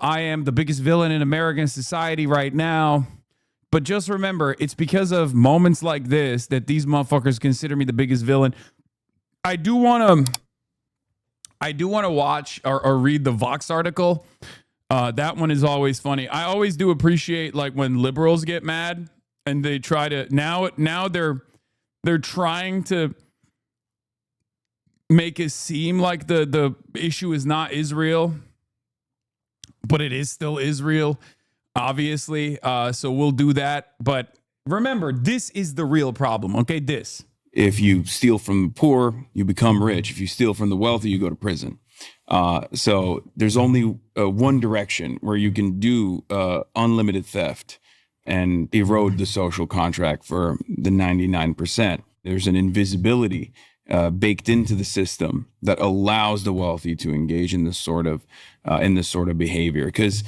I am the biggest villain in American society right now. But just remember, it's because of moments like this that these motherfuckers consider me the biggest villain. I do want to watch or read the Vox article. That one is always funny. I always do appreciate like when liberals get mad and they try to now they're trying to make it seem like the issue is not Israel, but it is still Israel, obviously. So we'll do that. But remember, this is the real problem. Okay, this. If you steal from the poor, you become rich. If you steal from the wealthy, you go to prison. So there's only one direction where you can do unlimited theft and erode the social contract for the 99%. There's an invisibility baked into the system that allows the wealthy to engage in this sort of behavior. Because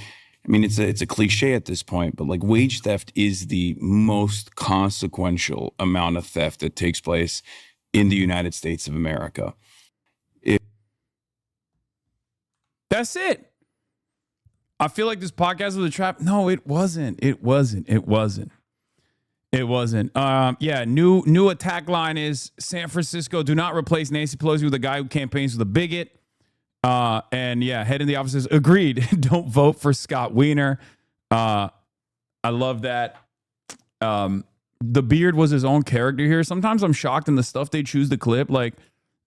I mean, it's a cliche at this point, but like wage theft is the most consequential amount of theft that takes place in the United States of America. That's it. I feel like this podcast was a trap. No, it wasn't. It wasn't. Yeah, new attack line is San Francisco, do not replace Nancy Pelosi with a guy who campaigns with a bigot. And yeah, head in the offices, agreed. Don't vote for Scott Wiener. I love that. The beard was his own character here. Sometimes I'm shocked in the stuff they choose to clip. Like,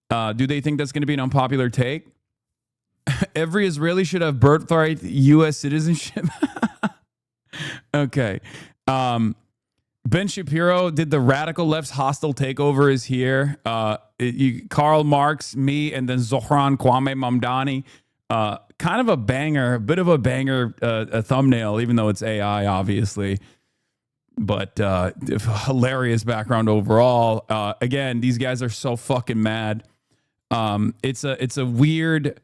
do they think that's going to be an unpopular take? Every Israeli should have birthright U.S. citizenship. Okay. Ben Shapiro did the radical left's hostile takeover is here. Karl Marx, me, and then Zohran Kwame Mamdani. Kind of a banger, a bit of a banger a thumbnail, even though it's AI, obviously. But hilarious background overall. Again, these guys are so fucking mad. It's a weird,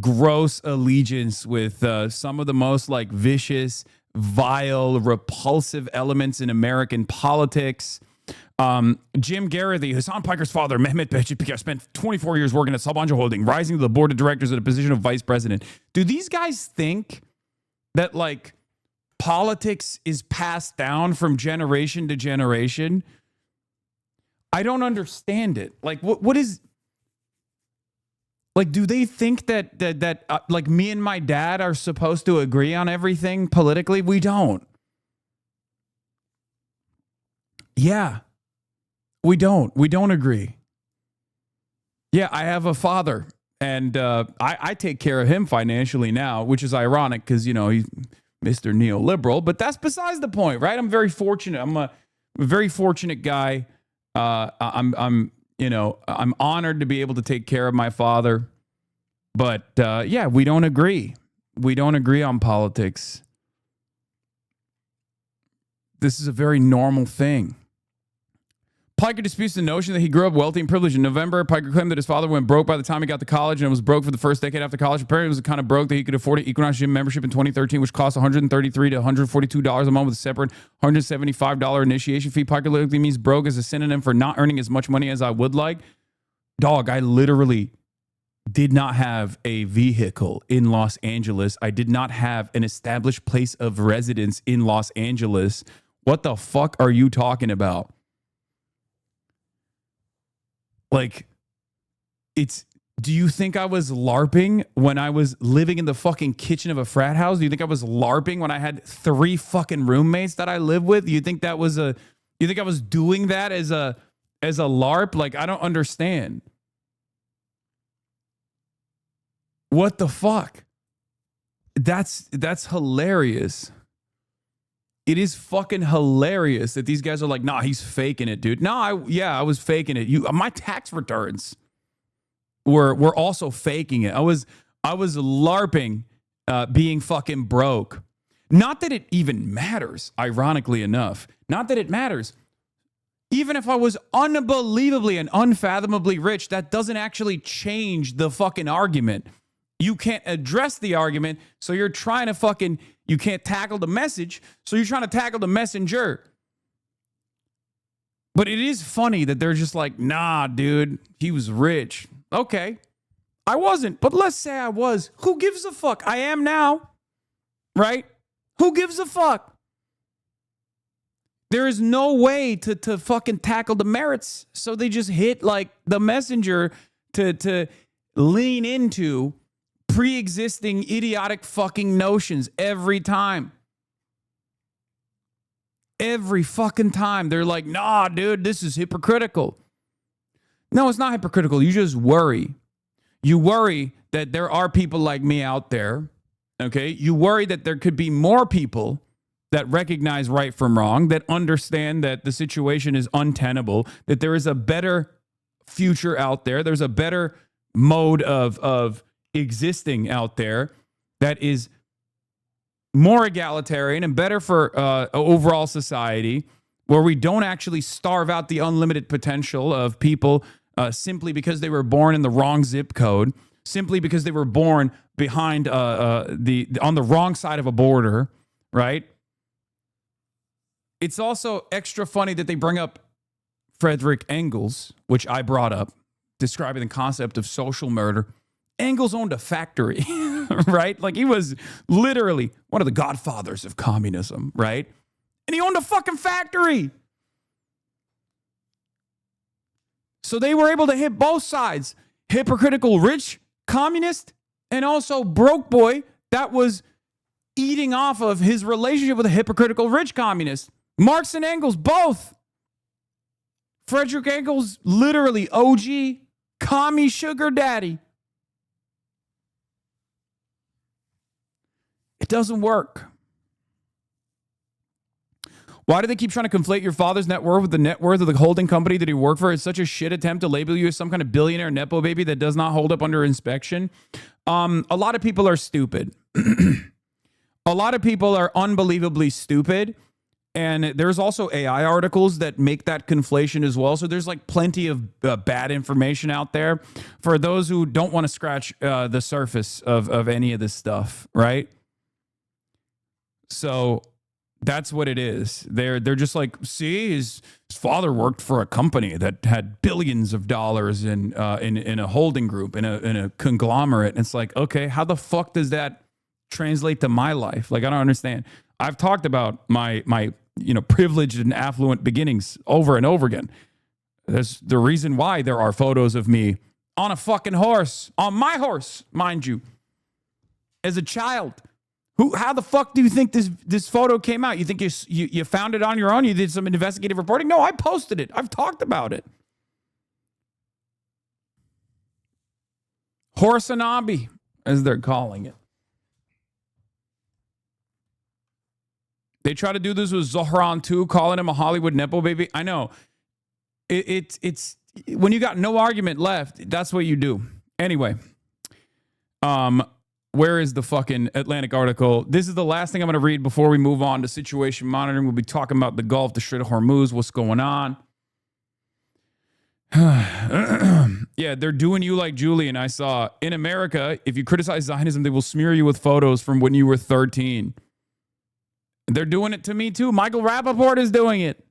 gross allegiance with some of the most like vicious, vile, repulsive elements in American politics. Jim Garrity, Hassan Piker's father, Mehmet Beşiktaş, spent 24 years working at Sabancı Holding, rising to the board of directors at a position of vice president. Do these guys think that like politics is passed down from generation to generation? I don't understand it. Like, what is... Like, do they think that like me and my dad are supposed to agree on everything politically? We don't. Yeah, we don't. We don't agree. Yeah, I have a father, and I take care of him financially now, which is ironic because, you know, he's Mr. Neoliberal, but that's besides the point, right? I'm very fortunate. I'm a very fortunate guy. I'm honored to be able to take care of my father. But yeah, we don't agree. We don't agree on politics. This is a very normal thing. Piker disputes the notion that he grew up wealthy and privileged. In November, Piker claimed that his father went broke by the time he got to college and was broke for the first decade after college. Apparently, it was the kind of broke that he could afford an Equinox Gym membership in 2013, which cost $133 to $142 a month with a separate $175 initiation fee. Piker literally means broke as a synonym for not earning as much money as I would like. Dog, I literally did not have a vehicle in Los Angeles. I did not have an established place of residence in Los Angeles. What the fuck are you talking about? Like, do you think I was LARPing when I was living in the fucking kitchen of a frat house? Do you think I was LARPing when I had 3 fucking roommates that I lived with? You think I was doing that as a LARP? Like, I don't understand. What the fuck? That's hilarious. It is fucking hilarious that these guys are like, nah, he's faking it, dude. No, I was faking it. My tax returns were also faking it. I was LARPing being fucking broke. Not that it even matters, ironically enough. Not that it matters. Even if I was unbelievably and unfathomably rich, that doesn't actually change the fucking argument. You can't address the argument, so you're trying to you can't tackle the message, so you're trying to tackle the messenger. But it is funny that they're just like, nah, dude, he was rich. Okay, I wasn't, but let's say I was. Who gives a fuck? I am now. right? Who gives a fuck? There is no way to fucking tackle the merits. So they just hit like the messenger to lean into pre-existing idiotic fucking notions every time. Every fucking time. They're like, nah, dude, this is hypocritical. No, it's not hypocritical. You just worry. You worry that there are people like me out there, okay? You worry that there could be more people that recognize right from wrong, that understand that the situation is untenable, that there is a better future out there, there's a better mode of existing out there that is more egalitarian and better for overall society, where we don't actually starve out the unlimited potential of people simply because they were born in the wrong zip code, simply because they were born behind on the wrong side of a border, right? It's also extra funny that they bring up Frederick Engels, which I brought up, describing the concept of social murder. Engels owned a factory, right? Like he was literally one of the godfathers of communism, right? And he owned a fucking factory. So they were able to hit both sides. Hypocritical rich communist and also broke boy that was eating off of his relationship with a hypocritical rich communist. Marx and Engels, both. Frederick Engels, literally OG, commie sugar daddy. It doesn't work. Why do they keep trying to conflate your father's net worth with the net worth of the holding company that he worked for? It's such a shit attempt to label you as some kind of billionaire nepo baby that does not hold up under inspection. A lot of people are stupid. A lot of people are unbelievably stupid. And there's also AI articles that make that conflation as well. So there's like plenty of bad information out there for those who don't want to scratch the surface of any of this stuff, right? So that's what it is. They're just like, see, his father worked for a company that had billions of dollars in a holding group, in a conglomerate. And it's like, okay, how the fuck does that translate to my life? Like, I don't understand. I've talked about my privileged and affluent beginnings over and over again. That's the reason why there are photos of me on a fucking horse, on my horse, mind you, as a child. How the fuck do you think this photo came out? You think you found it on your own? You did some investigative reporting? No, I posted it. I've talked about it. HasanAbi, as they're calling it. They try to do this with Zohran too, calling him a Hollywood nepo baby. I know. It's when you got no argument left, that's what you do. Anyway, where is the fucking Atlantic article? This is the last thing I'm going to read before we move on to situation monitoring. We'll be talking about the Gulf, the Strait of Hormuz, what's going on. Yeah, they're doing you like Julian. I saw in America, if you criticize Zionism, they will smear you with photos from when you were 13. They're doing it to me too. Michael Rappaport is doing it.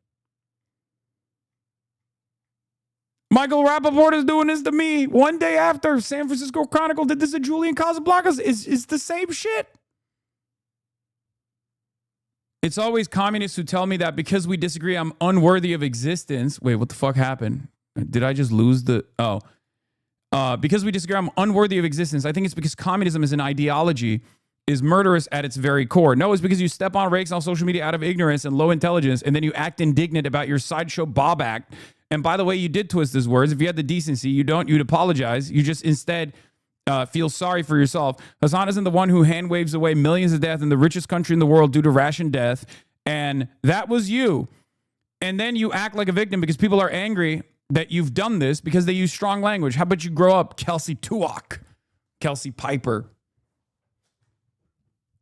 Michael Rappaport is doing this to me. One day after San Francisco Chronicle did this to Julian Casablancas, it's the same shit. It's always communists who tell me that because we disagree, I'm unworthy of existence. Wait, what the fuck happened? Did I just lose the... Oh. Because we disagree, I'm unworthy of existence. I think it's because communism is an ideology, is murderous at its very core. No, it's because you step on rakes on social media out of ignorance and low intelligence, and then you act indignant about your sideshow Bob act. And by the way, you did twist his words. If you had the decency, you'd apologize. You just instead feel sorry for yourself. Hasan isn't the one who hand waves away millions of deaths in the richest country in the world due to ration death. And that was you. And then you act like a victim because people are angry that you've done this because they use strong language. How about you grow up, Kelsey Tuak, Kelsey Piper?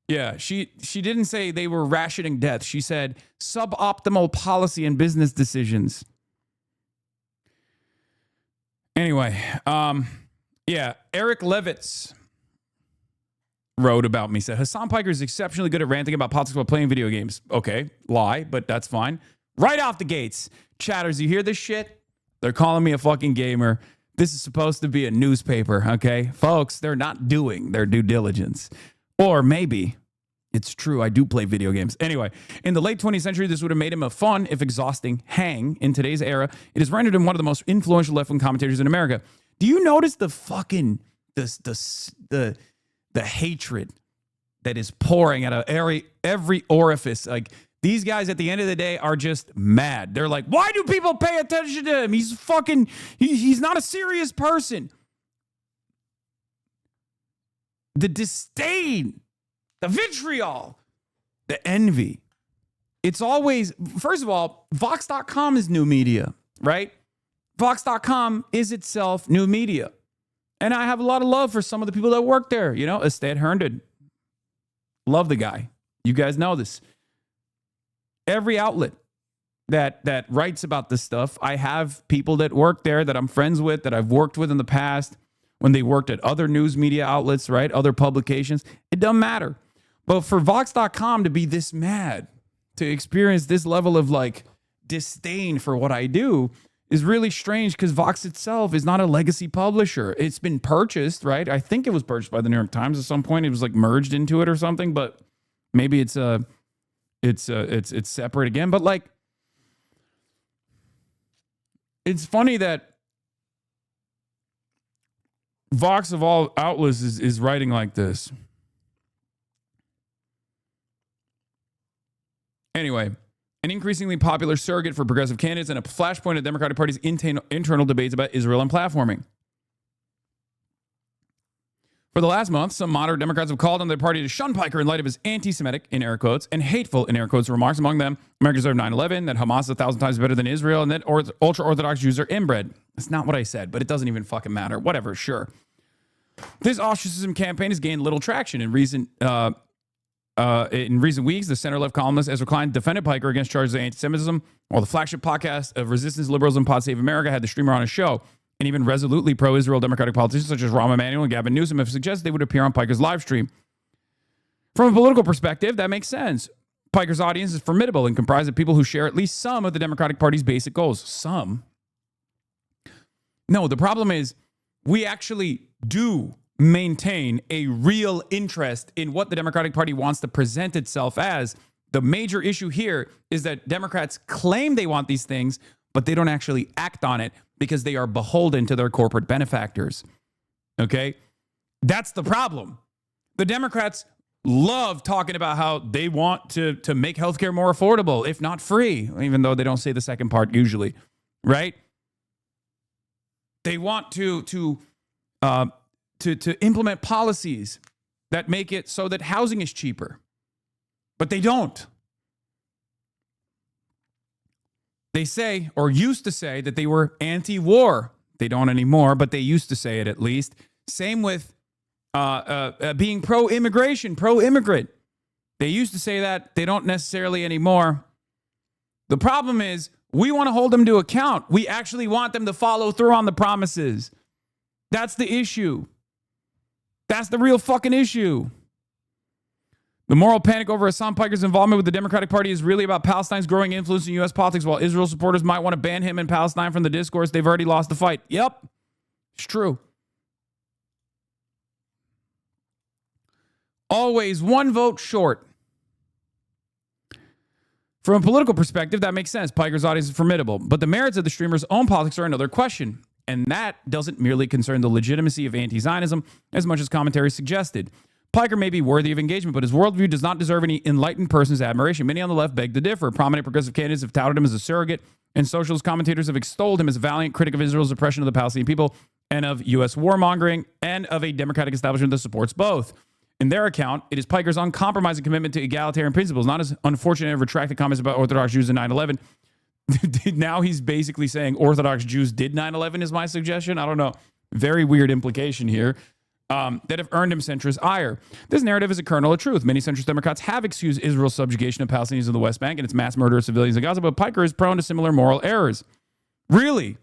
Yeah, she didn't say they were rationing death. She said suboptimal policy and business decisions. Anyway, yeah, Eric Levitz wrote about me, said, Hasan Piker is exceptionally good at ranting about politics while playing video games. Okay, lie, but that's fine. Right off the gates. Chatters, you hear this shit? They're calling me a fucking gamer. This is supposed to be a newspaper, okay? Folks, they're not doing their due diligence. Or maybe It's true. I do play video games. Anyway, in the late 20th century, this would have made him a fun, if exhausting, hang. In today's era, it has rendered him one of the most influential left-wing commentators in America. Do you notice the fucking the hatred that is pouring out of every orifice? Like, these guys at the end of the day are just mad. They're like, why do people pay attention to him? He's fucking, he's not a serious person. The disdain, the vitriol, the envy. It's always, first of all, Vox.com is new media, right? Vox.com is itself new media. And I have a lot of love for some of the people that work there. You know, Estad Herndon. Love the guy. You guys know this. Every outlet that writes about this stuff, I have people that work there that I'm friends with, that I've worked with in the past when they worked at other news media outlets, right? Other publications. It doesn't matter. But for Vox.com to be this mad, to experience this level of like disdain for what I do is really strange, because Vox itself is not a legacy publisher. It's been purchased, right? I think it was purchased by the New York Times at some point. It was like merged into it or something, but maybe it's separate again. But like, it's funny that Vox of all outlets is writing like this. Anyway, an increasingly popular surrogate for progressive candidates and a flashpoint of the Democratic Party's internal debates about Israel and platforming. For the last month, some moderate Democrats have called on their party to shun Piker in light of his anti-Semitic, in air quotes, and hateful, in air quotes, remarks. Among them, America deserved 9/11, that Hamas is 1,000 times better than Israel, and that ultra-Orthodox Jews are inbred. That's not what I said, but it doesn't even fucking matter. Whatever, sure. This ostracism campaign has gained little traction. In recent weeks, the center-left columnist Ezra Klein defended Piker against charges of anti-Semitism, while the flagship podcast of Resistance Liberals and Pod Save America had the streamer on a show. And even resolutely pro-Israel Democratic politicians such as Rahm Emanuel and Gavin Newsom have suggested they would appear on Piker's live stream. From a political perspective, that makes sense. Piker's audience is formidable and comprised of people who share at least some of the Democratic Party's basic goals. Some? No, the problem is we actually do maintain a real interest in what the Democratic Party wants to present itself as. The major issue here is that Democrats claim they want these things, but they don't actually act on it because they are beholden to their corporate benefactors. Okay? That's the problem. The Democrats love talking about how they want to make healthcare more affordable, if not free, even though they don't say the second part usually, right? They want to implement policies that make it so that housing is cheaper, but they don't. They say, or used to say, that they were anti-war. They don't anymore, but they used to say it at least. Same with being pro-immigration, pro-immigrant. They used to say that. They don't necessarily anymore. The problem is we want to hold them to account. We actually want them to follow through on the promises. That's the issue. That's the real fucking issue. The moral panic over Hasan Piker's involvement with the Democratic Party is really about Palestine's growing influence in U.S. politics. While Israel supporters might want to ban him and Palestine from the discourse, they've already lost the fight. Yep, it's true. Always one vote short. From a political perspective, that makes sense. Piker's audience is formidable. But the merits of the streamer's own politics are another question. And that doesn't merely concern the legitimacy of anti-Zionism as much as commentary suggested. Piker may be worthy of engagement, but his worldview does not deserve any enlightened person's admiration. Many on the left beg to differ. Prominent progressive candidates have touted him as a surrogate, and socialist commentators have extolled him as a valiant critic of Israel's oppression of the Palestinian people and of U.S. warmongering and of a democratic establishment that supports both. In their account, it is Piker's uncompromising commitment to egalitarian principles, not his unfortunate and retracted comments about Orthodox Jews in 9/11. Now he's basically saying Orthodox Jews did 9/11 is my suggestion. I don't know. Very weird implication here. That have earned him centrist ire. This narrative is a kernel of truth. Many centrist Democrats have excused Israel's subjugation of Palestinians in the West Bank and its mass murder of civilians in Gaza, but Piker is prone to similar moral errors. Really?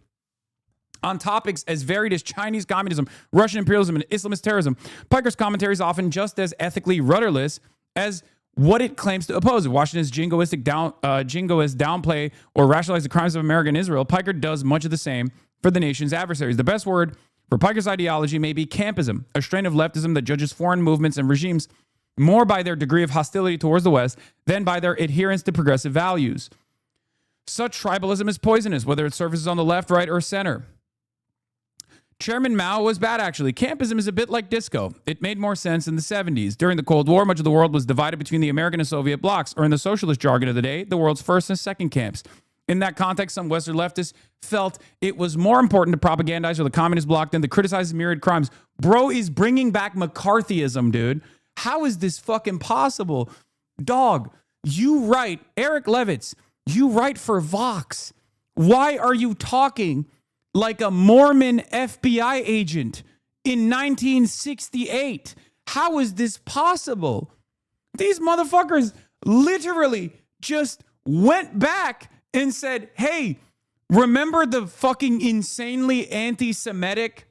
On topics as varied as Chinese communism, Russian imperialism, and Islamist terrorism, Piker's commentary is often just as ethically rudderless as what it claims to oppose. Washington's jingoist downplay or rationalize the crimes of America and Israel, Piker does much of the same for the nation's adversaries. The best word for Piker's ideology may be campism, a strain of leftism that judges foreign movements and regimes more by their degree of hostility towards the West than by their adherence to progressive values. Such tribalism is poisonous, whether it surfaces on the left, right, or center. Chairman Mao was bad, actually. Campism is a bit like disco. It made more sense in the 70s. During the Cold War, much of the world was divided between the American and Soviet blocs, or in the socialist jargon of the day, the world's first and second camps. In that context, some Western leftists felt it was more important to propagandize for the communist bloc than to criticize myriad crimes. Bro is bringing back McCarthyism, dude. How is this fucking possible? Dog, you write, Eric Levitz, you write for Vox. Why are you talking like a Mormon FBI agent in 1968? How is this possible? These motherfuckers literally just went back and said, hey, remember the fucking insanely anti-Semitic,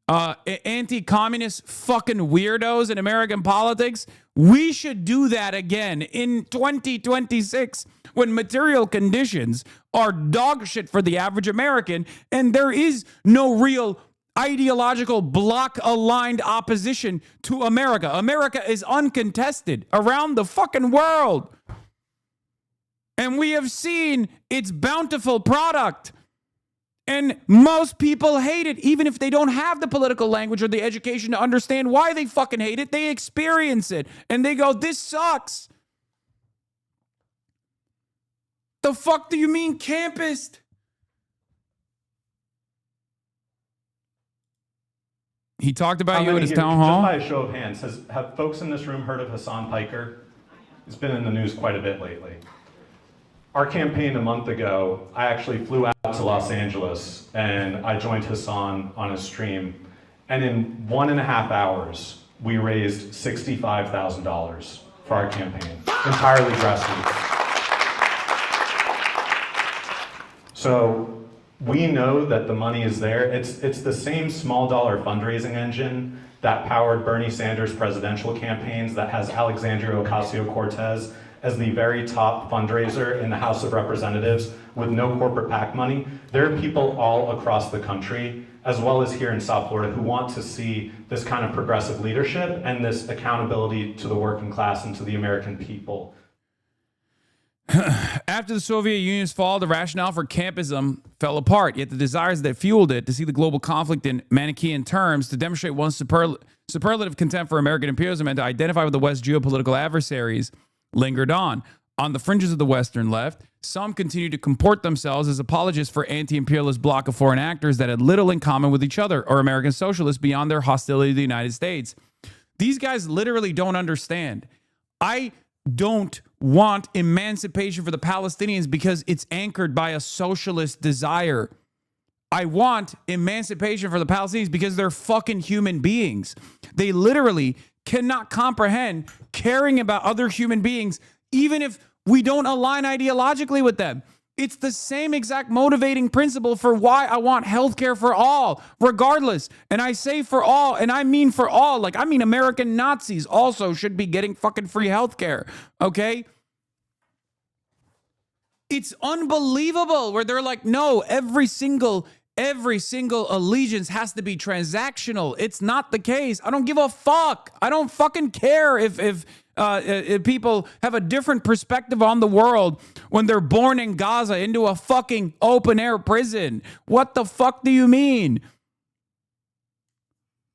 anti-communist fucking weirdos in American politics? We should do that again in 2026 when material conditions are dog shit for the average American and there is no real ideological bloc-aligned opposition to America. America is uncontested around the fucking world. And we have seen its bountiful product. And most people hate it, even if they don't have the political language or the education to understand why they fucking hate it. They experience it and they go, this sucks. The fuck do you mean campist? He talked about you at his town hall. Just by a show of hands, have folks in this room heard of Hasan Piker? He's been in the news quite a bit lately. Our campaign a month ago, I actually flew out to Los Angeles and I joined Hasan on his stream. And in 1.5 hours, we raised $65,000 for our campaign, entirely grassroots. So we know that the money is there. It's the same small dollar fundraising engine that powered Bernie Sanders' presidential campaigns, that has Alexandria Ocasio-Cortez as the very top fundraiser in the House of Representatives with no corporate PAC money. There are people all across the country, as well as here in South Florida, who want to see this kind of progressive leadership and this accountability to the working class and to the American people. After the Soviet Union's fall, the rationale for campism fell apart, yet the desires that fueled it to see the global conflict in Manichaean terms, to demonstrate one's superlative contempt for American imperialism, and to identify with the West's geopolitical adversaries lingered on. On the fringes of the Western left, some continued to comport themselves as apologists for anti-imperialist bloc of foreign actors that had little in common with each other or American socialists beyond their hostility to the United States. These guys literally don't understand. I don't want emancipation for the Palestinians because it's anchored by a socialist desire. I want emancipation for the Palestinians because they're fucking human beings. They literally cannot comprehend caring about other human beings, even if we don't align ideologically with them. It's the same exact motivating principle for why I want healthcare for all, regardless. And I say for all, and I mean for all. Like, I mean American Nazis also should be getting fucking free healthcare, okay? It's unbelievable where they're like, no, every single allegiance has to be transactional. It's not the case. I don't give a fuck. I don't fucking care if people have a different perspective on the world when they're born in Gaza into a fucking open air prison. What the fuck do you mean?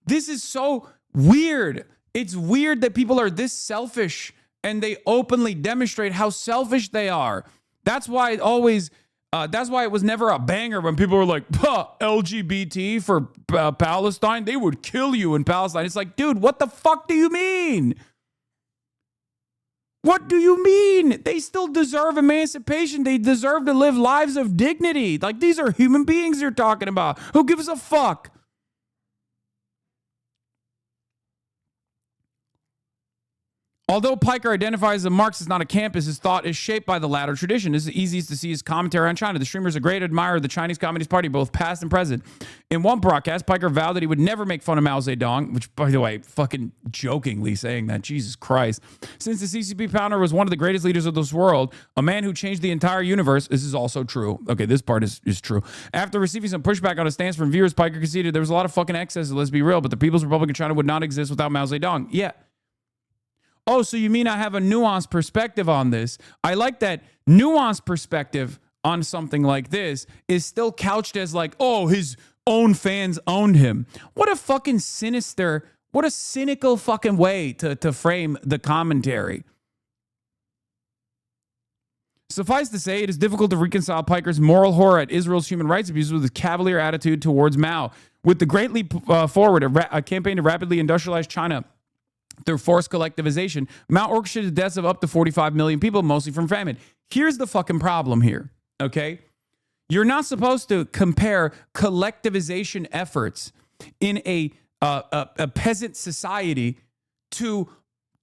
This is so weird. It's weird that people are this selfish and they openly demonstrate how selfish they are. That's why it always... that's why it was never a banger when people were like, LGBT for Palestine, they would kill you in Palestine. It's like, dude, what the fuck do you mean? What do you mean? They still deserve emancipation. They deserve to live lives of dignity. Like, these are human beings you're talking about. Who gives a fuck? Although Piker identifies as a Marxist, not a campus, his thought is shaped by the latter tradition. This is easiest to see his commentary on China. The streamer is a great admirer of the Chinese Communist Party, both past and present. In one broadcast, Piker vowed that he would never make fun of Mao Zedong, which, by the way, fucking jokingly saying that, Jesus Christ. Since the CCP founder was one of the greatest leaders of this world, a man who changed the entire universe, this is also true. Okay, this part is true. After receiving some pushback on his stance from viewers, Piker conceded there was a lot of fucking excesses, let's be real, but the People's Republic of China would not exist without Mao Zedong. Yeah. Oh, so you mean I have a nuanced perspective on this? I like that nuanced perspective on something like this is still couched as like, oh, his own fans owned him. What a fucking sinister, what a cynical fucking way to frame the commentary. Suffice to say, it is difficult to reconcile Piker's moral horror at Israel's human rights abuses with his cavalier attitude towards Mao. With the Great Leap Forward, a campaign to rapidly industrialize China through forced collectivization, Mao orchestrated the deaths of up to 45 million people, mostly from famine. Here's the fucking problem here, okay? You're not supposed to compare collectivization efforts in a peasant society to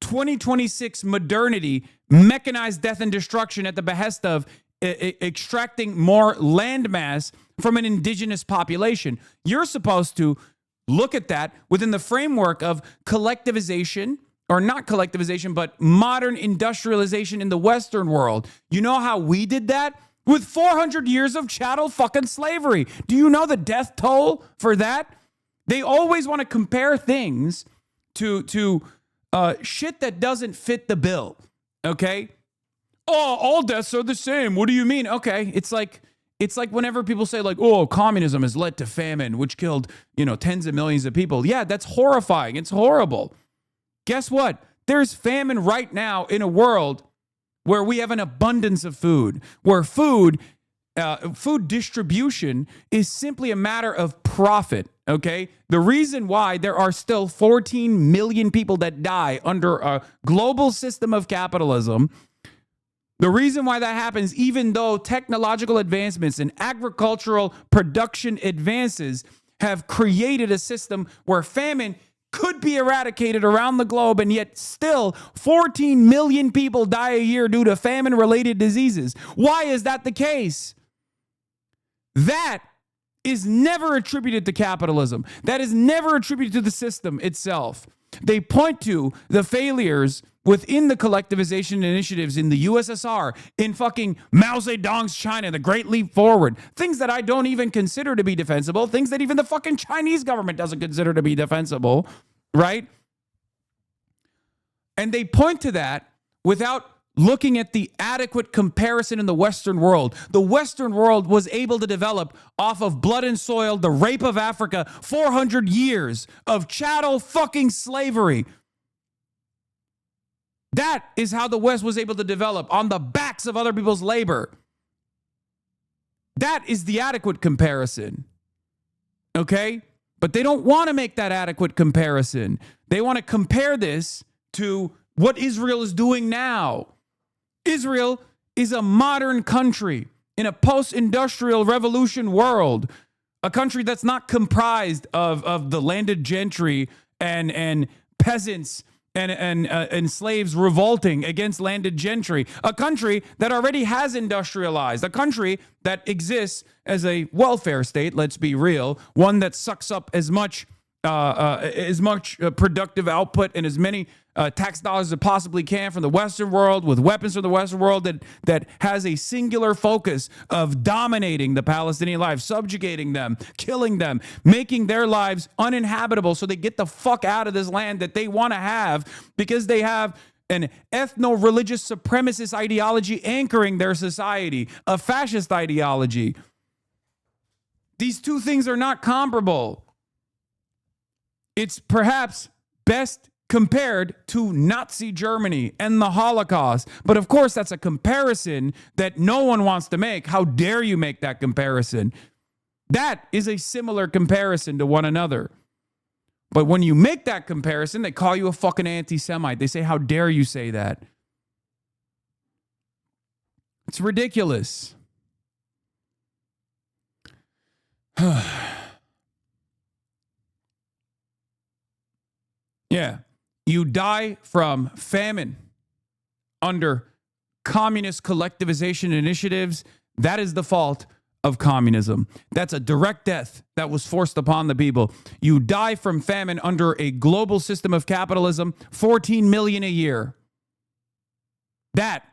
2026 modernity, mechanized death and destruction at the behest of extracting more landmass from an indigenous population. You're supposed to look at that within the framework of collectivization, or not collectivization, but modern industrialization in the Western world. You know how we did that? With 400 years of chattel fucking slavery. Do you know the death toll for that? They always want to compare things to shit that doesn't fit the bill, okay? Oh, all deaths are the same. What do you mean? Okay, it's like whenever people say like, oh, communism has led to famine, which killed, tens of millions of people. Yeah, that's horrifying. It's horrible. Guess what? There's famine right now in a world where we have an abundance of food, where food distribution is simply a matter of profit, okay? The reason why there are still 14 million people that die under a global system of capitalism, the reason why that happens, even though technological advancements and agricultural production advances have created a system where famine could be eradicated around the globe, and yet still 14 million people die a year due to famine-related diseases. Why is that the case? That is never attributed to capitalism. That is never attributed to the system itself. They point to the failures within the collectivization initiatives in the USSR, in fucking Mao Zedong's China, the Great Leap Forward, things that I don't even consider to be defensible, things that even the fucking Chinese government doesn't consider to be defensible, right? And they point to that without looking at the adequate comparison in the Western world. The Western world was able to develop off of blood and soil, the rape of Africa, 400 years of chattel fucking slavery. That is how the West was able to develop, on the backs of other people's labor. That is the adequate comparison. Okay? But they don't want to make that adequate comparison. They want to compare this to what Israel is doing now. Israel is a modern country in a post-industrial revolution world, a country that's not comprised of the landed gentry and peasants and slaves revolting against landed gentry, a country that already has industrialized, a country that exists as a welfare state, let's be real, one that sucks up as much productive output and as many tax dollars as it possibly can from the Western world, with weapons from the Western world that has a singular focus of dominating the Palestinian lives, subjugating them, killing them, making their lives uninhabitable so they get the fuck out of this land that they want to have because they have an ethno-religious supremacist ideology anchoring their society, a fascist ideology. These two things are not comparable. It's perhaps best compared to Nazi Germany and the Holocaust. But of course, that's a comparison that no one wants to make. How dare you make that comparison? That is a similar comparison to one another. But when you make that comparison, they call you a fucking anti-Semite. They say, how dare you say that? It's ridiculous. Yeah. You die from famine under communist collectivization initiatives. That is the fault of communism. That's a direct death that was forced upon the people. You die from famine under a global system of capitalism, 14 million a year. That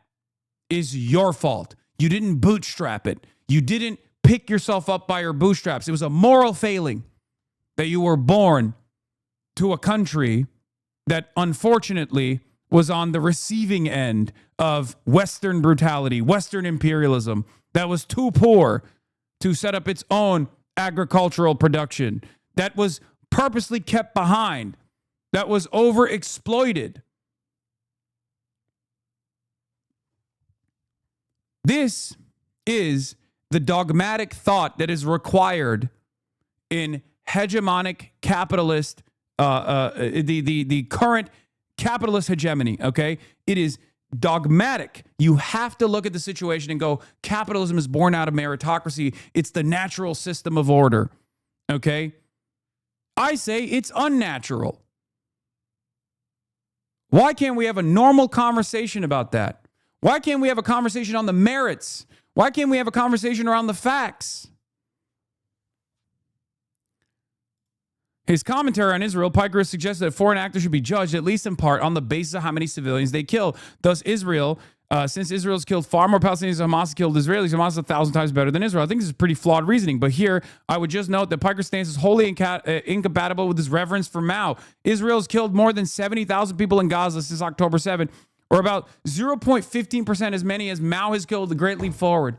is your fault. You didn't bootstrap it. You didn't pick yourself up by your bootstraps. It was a moral failing that you were born to a country that unfortunately was on the receiving end of Western brutality, Western imperialism, that was too poor to set up its own agricultural production, that was purposely kept behind, that was overexploited. This is the dogmatic thought that is required in hegemonic capitalist, the current capitalist hegemony, okay? It is dogmatic. You have to look at the situation and go, capitalism is born out of meritocracy. It's the natural system of order, okay? I say it's unnatural. Why can't we have a normal conversation about that? Why can't we have a conversation on the merits? Why can't we have a conversation around the facts? His commentary on Israel, Piker suggests that foreign actors should be judged, at least in part, on the basis of how many civilians they kill. Thus, Israel, since Israel's killed far more Palestinians than Hamas killed Israelis, Hamas is 1,000 times better than Israel. I think this is pretty flawed reasoning. But here, I would just note that Piker's stance is wholly incompatible with his reverence for Mao. Israel's killed more than 70,000 people in Gaza since October 7, or about 0.15% as many as Mao has killed the Great Leap Forward.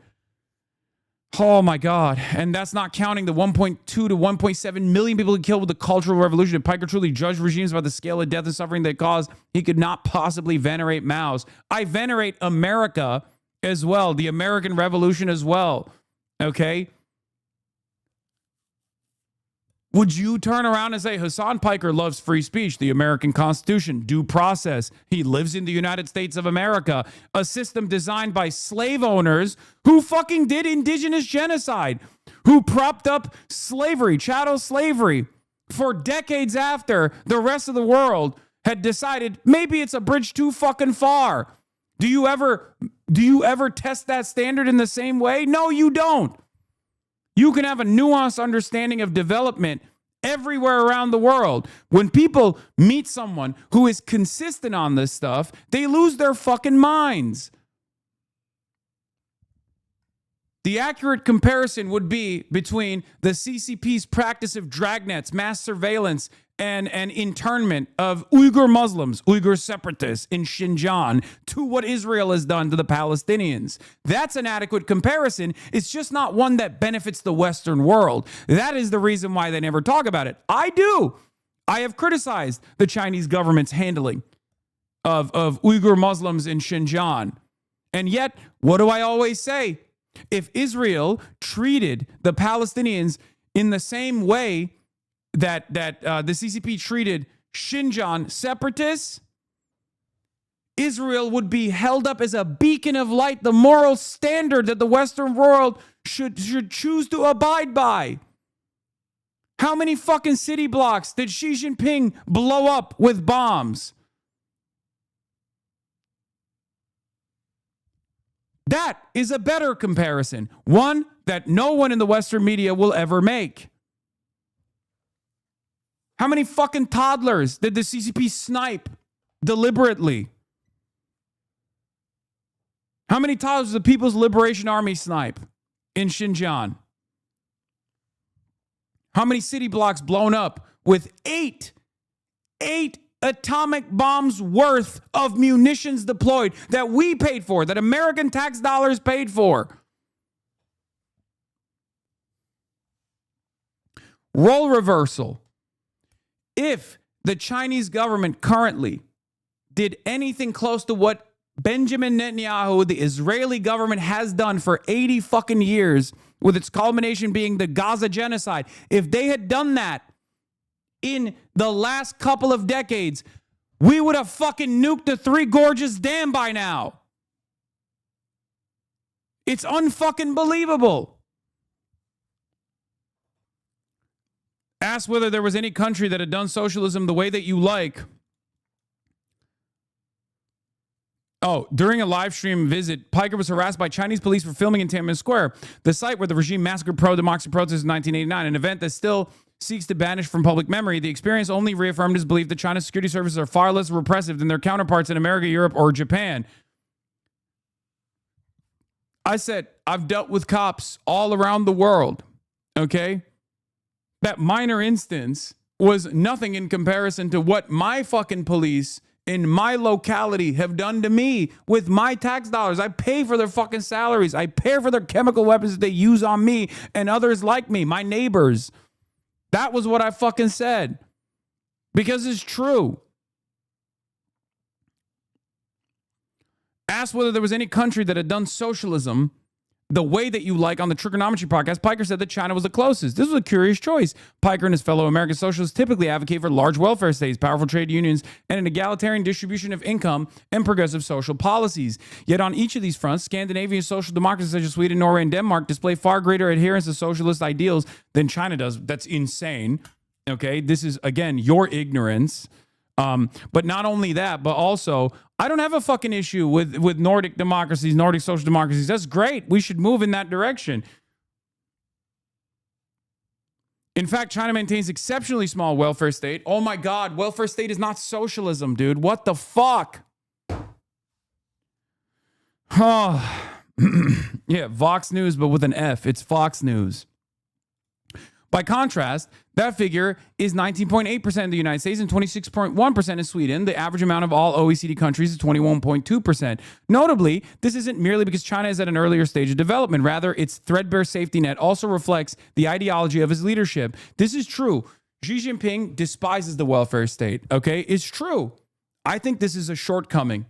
Oh my God. And that's not counting the 1.2 to 1.7 million people he killed with the Cultural Revolution. If Piker truly judged regimes by the scale of death and suffering they caused, he could not possibly venerate Mao's. I venerate America as well, the American Revolution as well. Okay? Would you turn around and say, Hasan Piker loves free speech, the American Constitution, due process? He lives in the United States of America, a system designed by slave owners who fucking did indigenous genocide, who propped up slavery, chattel slavery, for decades after the rest of the world had decided maybe it's a bridge too fucking far. Do you ever test that standard in the same way? No, you don't. You can have a nuanced understanding of development everywhere around the world. When people meet someone who is consistent on this stuff, they lose their fucking minds. The accurate comparison would be between the CCP's practice of dragnets, mass surveillance, and internment of Uyghur Muslims, Uyghur separatists in Xinjiang, to what Israel has done to the Palestinians. That's an adequate comparison. It's just not one that benefits the Western world. That is the reason why they never talk about it. I do. I have criticized the Chinese government's handling of Uyghur Muslims in Xinjiang. And yet, what do I always say? If Israel treated the Palestinians in the same way that the CCP treated Xinjiang separatists, Israel would be held up as a beacon of light, the moral standard that the Western world should choose to abide by. How many fucking city blocks did Xi Jinping blow up with bombs? That is a better comparison, one that no one in the Western media will ever make. How many fucking toddlers did the CCP snipe deliberately? How many toddlers did the People's Liberation Army snipe in Xinjiang? How many city blocks blown up with eight atomic bombs worth of munitions deployed that we paid for, that American tax dollars paid for? Role reversal. If the Chinese government currently did anything close to what Benjamin Netanyahu, the Israeli government, has done for 80 fucking years, with its culmination being the Gaza genocide, if they had done that in the last couple of decades, we would have fucking nuked the Three Gorges Dam by now. It's unfucking believable. Asked whether there was any country that had done socialism the way that you like. Oh, during a live stream visit, Piker was harassed by Chinese police for filming in Tiananmen Square, the site where the regime massacred pro-democracy protesters in 1989, an event that still seeks to banish from public memory. The experience only reaffirmed his belief that China's security services are far less repressive than their counterparts in America, Europe, or Japan. I said, I've dealt with cops all around the world, okay? That minor instance was nothing in comparison to what my fucking police in my locality have done to me with my tax dollars. I pay for their fucking salaries. I pay for their chemical weapons that they use on me and others like me, my neighbors. That was what I fucking said. Because it's true. Asked whether there was any country that had done socialism the way that you like on the Trigonometry podcast, Piker said that China was the closest. This was a curious choice. Piker and his fellow American socialists typically advocate for large welfare states, powerful trade unions, and an egalitarian distribution of income and progressive social policies. Yet on each of these fronts, Scandinavian social democracies such as Sweden, Norway, and Denmark display far greater adherence to socialist ideals than China does. That's insane. Okay, this is, again, your ignorance. But not only that, but also, I don't have a fucking issue with Nordic democracies, Nordic social democracies. That's great. We should move in that direction. In fact, China maintains exceptionally small welfare state. Oh my God, welfare state is not socialism, dude. What the fuck? Oh, yeah, Vox News, but with an F. It's Fox News. By contrast, that figure is 19.8% in the United States and 26.1% in Sweden. The average amount of all OECD countries is 21.2%. Notably, this isn't merely because China is at an earlier stage of development. Rather, its threadbare safety net also reflects the ideology of his leadership. This is true. Xi Jinping despises the welfare state, okay? It's true. I think this is a shortcoming.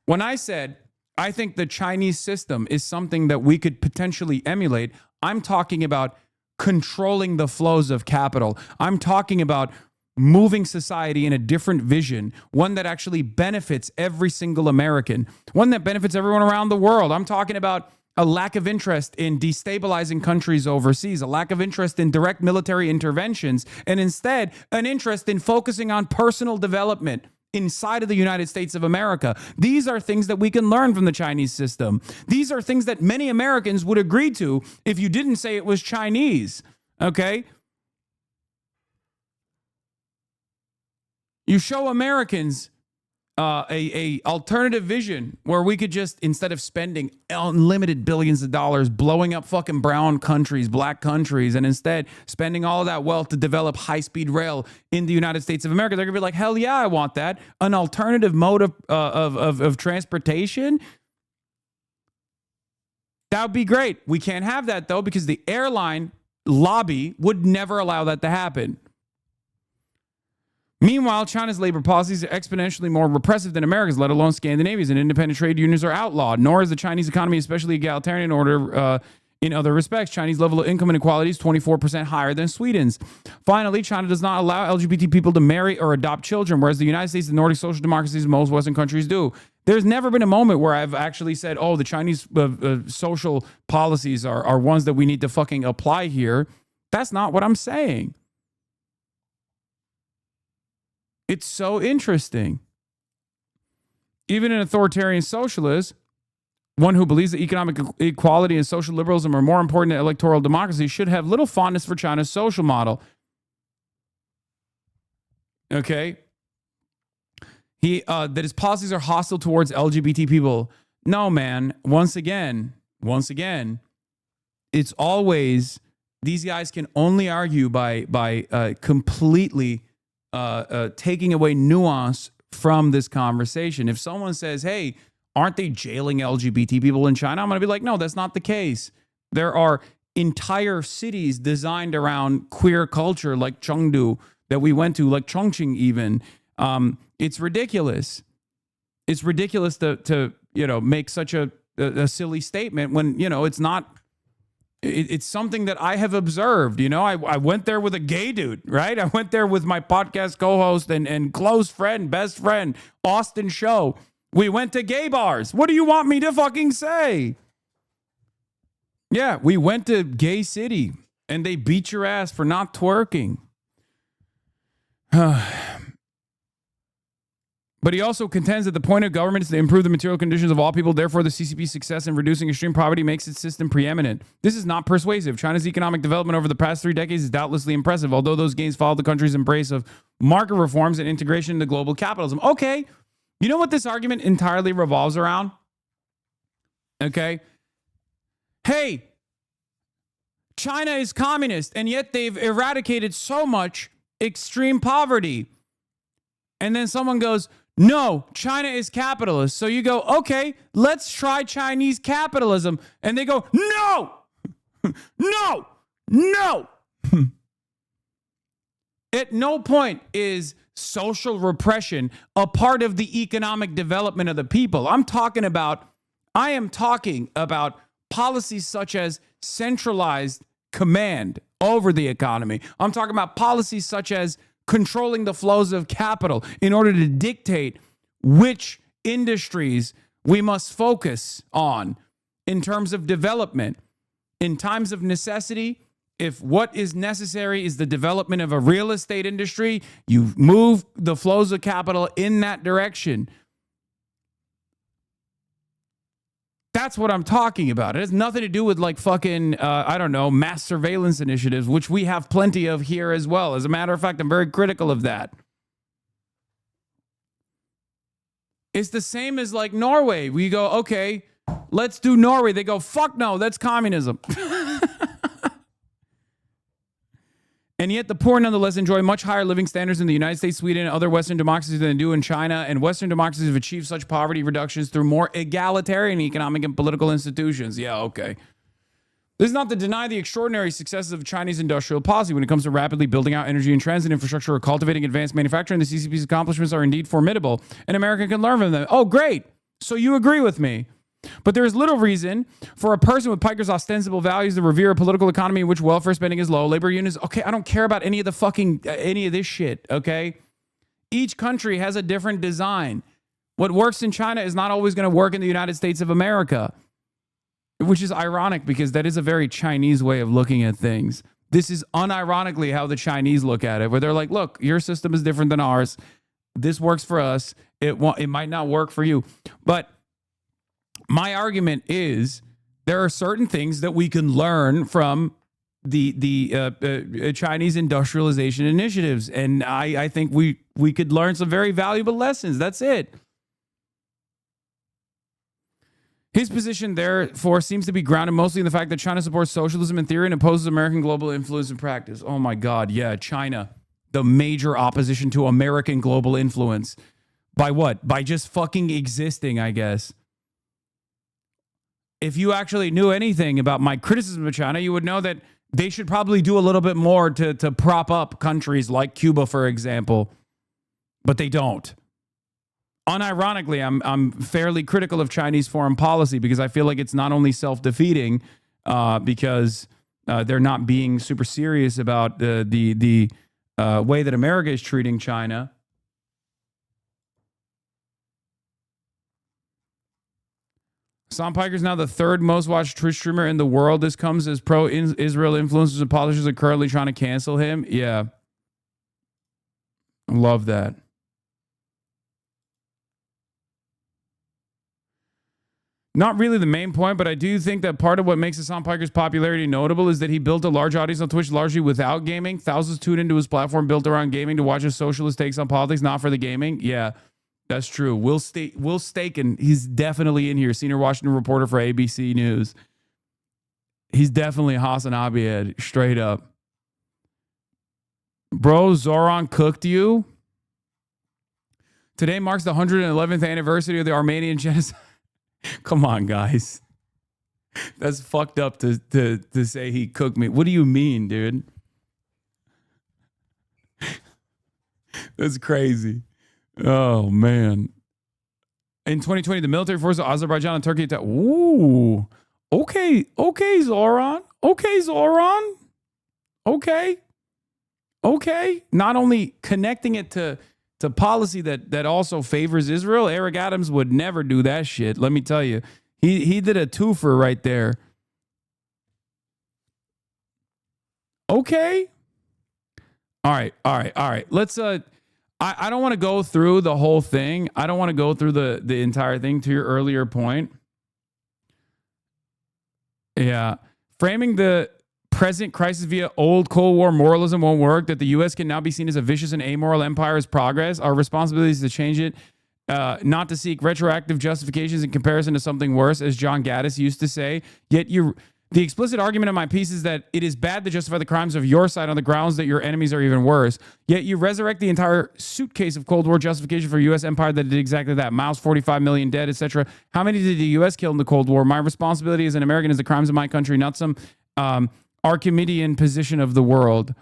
When I said, I think the Chinese system is something that we could potentially emulate, I'm talking about controlling the flows of capital. I'm talking about moving society in a different vision, one that actually benefits every single American, one that benefits everyone around the world. I'm talking about a lack of interest in destabilizing countries overseas, a lack of interest in direct military interventions, and instead an interest in focusing on personal development inside of the United States of America. These are things that we can learn from the Chinese system. These are things that many Americans would agree to if you didn't say it was Chinese, okay? You show Americans a alternative vision where we could just, instead of spending unlimited billions of dollars blowing up fucking brown countries, black countries, and instead spending all of that wealth to develop high-speed rail in the United States of America, they're gonna be like, hell yeah, I want that. An alternative mode of transportation. That would be great. We can't have that though, because the airline lobby would never allow that to happen. Meanwhile, China's labor policies are exponentially more repressive than America's, let alone Scandinavia's, and independent trade unions are outlawed. Nor is the Chinese economy especially egalitarian in other respects. Chinese level of income inequality is 24% higher than Sweden's. Finally, China does not allow LGBT people to marry or adopt children, whereas the United States and Nordic social democracies and most Western countries do. There's never been a moment where I've actually said, oh, the Chinese social policies are ones that we need to fucking apply here. That's not what I'm saying. It's so interesting. Even an authoritarian socialist, one who believes that economic equality and social liberalism are more important than electoral democracy, should have little fondness for China's social model. Okay? That his policies are hostile towards LGBT people. No, man. Once again, it's always, these guys can only argue by completely taking away nuance from this conversation. If someone says, hey, aren't they jailing LGBT people in China? I'm going to be like, no, that's not the case. There are entire cities designed around queer culture, like Chengdu, that we went to, like Chongqing even. It's ridiculous. It's ridiculous to make such a silly statement when, it's not. It's something that I have observed. I went there with a gay dude, right? I went there with my podcast co-host and close friend, best friend, Austin Show. We went to gay bars. What do you want me to fucking say? Yeah, we went to Gay City and they beat your ass for not twerking. But he also contends that the point of government is to improve the material conditions of all people. Therefore, the CCP's success in reducing extreme poverty makes its system preeminent. This is not persuasive. China's economic development over the past 3 decades is doubtlessly impressive, although those gains follow the country's embrace of market reforms and integration into global capitalism. Okay, you know what this argument entirely revolves around? Okay. Hey, China is communist, and yet they've eradicated so much extreme poverty. And then someone goes, no, China is capitalist. So you go, okay, let's try Chinese capitalism. And they go, no, no, no. At no point is social repression a part of the economic development of the people. I am talking about policies such as centralized command over the economy. I'm talking about policies such as controlling the flows of capital in order to dictate which industries we must focus on in terms of development. In times of necessity, if what is necessary is the development of a real estate industry, you move the flows of capital in that direction. That's what I'm talking about. It has nothing to do with like fucking, mass surveillance initiatives, which we have plenty of here as well. As a matter of fact, I'm very critical of that. It's the same as like Norway. We go, okay, let's do Norway. They go, fuck no, that's communism. And yet the poor nonetheless enjoy much higher living standards in the United States, Sweden, and other Western democracies than they do in China. And Western democracies have achieved such poverty reductions through more egalitarian economic and political institutions. Yeah, okay. This is not to deny the extraordinary successes of Chinese industrial policy when it comes to rapidly building out energy and transit infrastructure or cultivating advanced manufacturing. The CCP's accomplishments are indeed formidable, and America can learn from them. Oh, great. So you agree with me. But there is little reason for a person with Piker's ostensible values to revere a political economy in which welfare spending is low, labor unions. Okay, I don't care about any of this shit, okay? Each country has a different design. What works in China is not always going to work in the United States of America, which is ironic because that is a very Chinese way of looking at things. This is unironically how the Chinese look at it, where they're like, look, your system is different than ours. This works for us. It might not work for you. But my argument is there are certain things that we can learn from the Chinese industrialization initiatives. And I think we could learn some very valuable lessons. That's it. His position, therefore, seems to be grounded mostly in the fact that China supports socialism in theory and opposes American global influence in practice. Oh, my God. Yeah, China, the major opposition to American global influence. By what? By just fucking existing, I guess. If you actually knew anything about my criticism of China, you would know that they should probably do a little bit more to prop up countries like Cuba, for example. But they don't. Unironically, I'm fairly critical of Chinese foreign policy because I feel like it's not only self-defeating because they're not being super serious about the way that America is treating China. Hasan Piker is now the third most watched Twitch streamer in the world. This comes as pro-Israel influencers and politicians are currently trying to cancel him. Yeah. I love that. Not really the main point, but I do think that part of what makes Hasan Piker's popularity notable is that he built a large audience on Twitch largely without gaming. Thousands tune into his platform built around gaming to watch his socialist takes on politics, not for the gaming. Yeah. That's true. Will Staken, he's definitely in here. Senior Washington reporter for ABC News. He's definitely HasanAbi head, straight up. Bro, Zoran cooked you. Today marks the 111th anniversary of the Armenian genocide. Come on, guys. That's fucked up to say he cooked me. What do you mean, dude? That's crazy. Oh, man. In 2020, the military forces of Azerbaijan and Turkey attacked. Ooh. Okay, Zoran. Okay, Zoran. Okay. Not only connecting it to policy that also favors Israel, Eric Adams would never do that shit. Let me tell you. He did a twofer right there. Okay. All right. Let's I don't want to go through the whole thing. I don't want to go through the entire thing to your earlier point. Yeah. Framing the present crisis via old Cold War moralism won't work. That the U.S. can now be seen as a vicious and amoral empire is progress. Our responsibility is to change it, not to seek retroactive justifications in comparison to something worse, as John Gaddis used to say. Yet The explicit argument of my piece is that it is bad to justify the crimes of your side on the grounds that your enemies are even worse. Yet you resurrect the entire suitcase of Cold War justification for U.S. empire that did exactly that. Miles 45 million dead, etc. How many did the U.S. kill in the Cold War? My responsibility as an American is the crimes of my country, not some Archimedean position of the world.